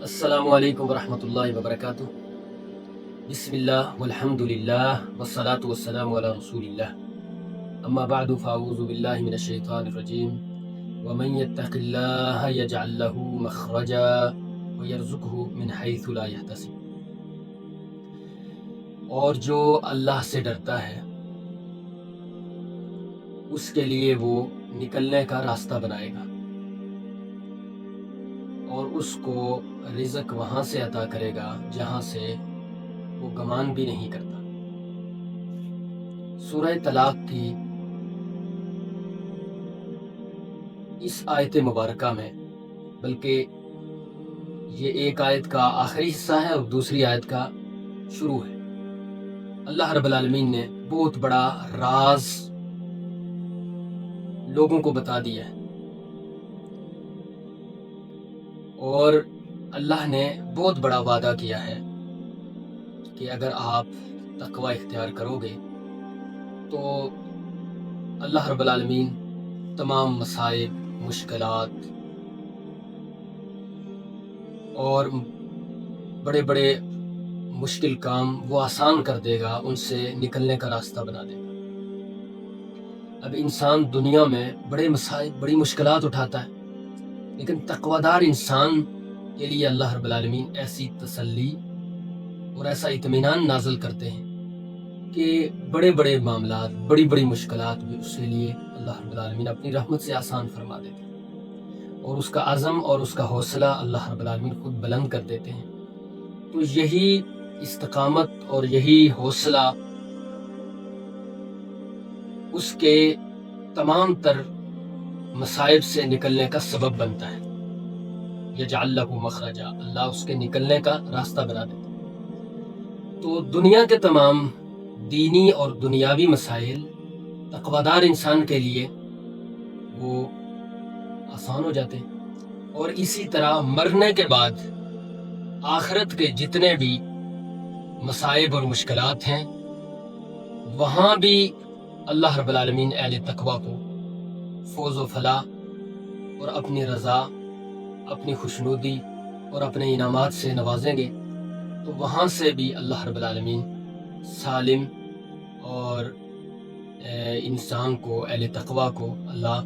السلام علیکم ورحمۃ اللہ وبرکاتہ۔ بسم اللہ والحمد للہ والصلاة والسلام علی رسول اللہ، اما بعد فاعوذ باللہ من الشیطان الرجیم، ومن یتق اللہ یجعل له مخرجا ویرزقہ من حیث لا یحتسب۔ اور جو اللہ سے ڈرتا ہے اس کے لیے وہ نکلنے کا راستہ بنائے گا اور اس کو رزق وہاں سے عطا کرے گا جہاں سے وہ گمان بھی نہیں کرتا۔ سورہ طلاق کی اس آیت مبارکہ میں، بلکہ یہ ایک آیت کا آخری حصہ ہے اور دوسری آیت کا شروع ہے، اللہ رب العالمین نے بہت بڑا راز لوگوں کو بتا دیا ہے، اور اللہ نے بہت بڑا وعدہ کیا ہے کہ اگر آپ تقوی اختیار کرو گے تو اللہ رب العالمین تمام مصائب، مشکلات اور بڑے بڑے مشکل کام وہ آسان کر دے گا، ان سے نکلنے کا راستہ بنا دے گا۔ اب انسان دنیا میں بڑے مصائب، بڑی مشکلات اٹھاتا ہے، لیکن تقویدار انسان کے لیے اللہ رب العالمین ایسی تسلی اور ایسا اطمینان نازل کرتے ہیں کہ بڑے بڑے معاملات، بڑی بڑی مشکلات بھی اس کے لیے اللہ رب العالمین اپنی رحمت سے آسان فرما دیتے ہیں، اور اس کا عزم اور اس کا حوصلہ اللہ رب العالمین خود بلند کر دیتے ہیں۔ تو یہی استقامت اور یہی حوصلہ اس کے تمام تر مصائب سے نکلنے کا سبب بنتا ہے۔ یجعل لہ مخرجا، اللہ اس کے نکلنے کا راستہ بنا دیتا ہے۔ تو دنیا کے تمام دینی اور دنیاوی مسائل تقویدار انسان کے لیے وہ آسان ہو جاتے ہیں، اور اسی طرح مرنے کے بعد آخرت کے جتنے بھی مصائب اور مشکلات ہیں وہاں بھی اللہ رب العالمین اہل تقوی کو فوز و فلاح اور اپنی رضا، اپنی خوشنودی اور اپنے انعامات سے نوازیں گے، تو وہاں سے بھی اللہ رب العالمین سالم اور انسان کو، اہل تقوی کو اللہ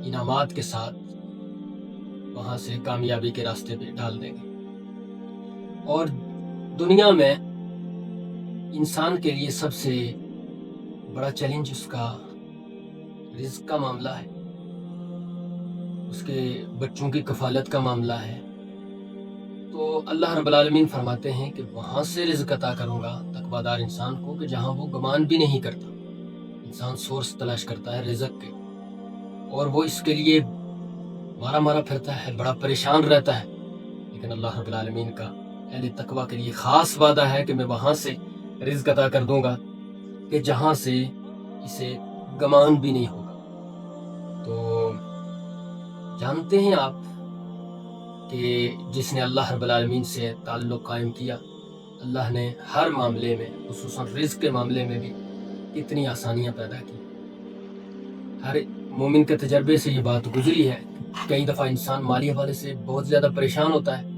انعامات کے ساتھ وہاں سے کامیابی کے راستے پہ ڈال دیں گے۔ اور دنیا میں انسان کے لیے سب سے بڑا چیلنج اس کا رزق کا معاملہ ہے، اس کے بچوں کی کفالت کا معاملہ ہے۔ تو اللہ رب العالمین فرماتے ہیں کہ وہاں سے رزق عطا کروں گا تقویدار انسان کو کہ جہاں وہ گمان بھی نہیں کرتا۔ انسان سورس تلاش کرتا ہے رزق کے، اور وہ اس کے لیے مارا مارا پھرتا ہے، بڑا پریشان رہتا ہے، لیکن اللہ رب العالمین کا اہل تقوی کے لیے خاص وعدہ ہے کہ میں وہاں سے رزق عطا کر دوں گا کہ جہاں سے اسے گمان بھی نہیں ہوگا۔ تو جانتے ہیں آپ کہ جس نے اللہ رب العالمین سے تعلق قائم کیا، اللہ نے ہر معاملے میں، خصوصاً رزق کے معاملے میں بھی کتنی آسانیاں پیدا کی۔ ہر مومن کے تجربے سے یہ بات گزری ہے، کئی دفعہ انسان مالی حوالے سے بہت زیادہ پریشان ہوتا ہے،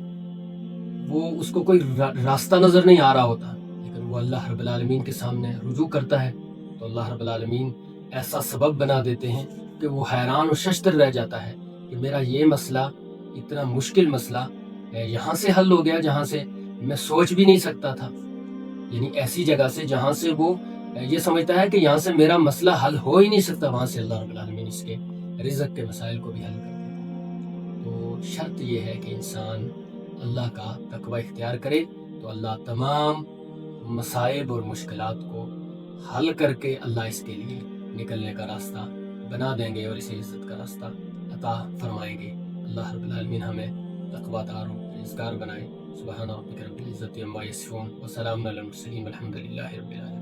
وہ اس کو کوئی راستہ نظر نہیں آ رہا ہوتا، لیکن وہ اللہ رب العالمین کے سامنے رجوع کرتا ہے تو اللہ رب العالمین ایسا سبب بنا دیتے ہیں کہ وہ حیران و ششدر رہ جاتا ہے کہ میرا یہ مسئلہ، اتنا مشکل مسئلہ یہاں سے حل ہو گیا جہاں سے میں سوچ بھی نہیں سکتا تھا، یعنی ایسی جگہ سے جہاں سے وہ یہ سمجھتا ہے کہ یہاں سے میرا مسئلہ حل ہو ہی نہیں سکتا، وہاں سے اللہ رب العالمین اس کے رزق کے مسائل کو بھی حل کر دیتا ہے۔ تو شرط یہ ہے کہ انسان اللہ کا تقوی اختیار کرے تو اللہ تمام مصائب اور مشکلات کو حل کر کے اللہ اس کے لیے نکلنے کا راستہ بنا دیں گے اور اسے عزت کا راستہ عطا فرمائیں گے۔ اللہ رب العالمین ہمیں تقوی دار و رزقار بنائے۔ سبحان ربک رب العزت عما یصفون وسلام علی المرسلین والحمد للہ رب العالمین۔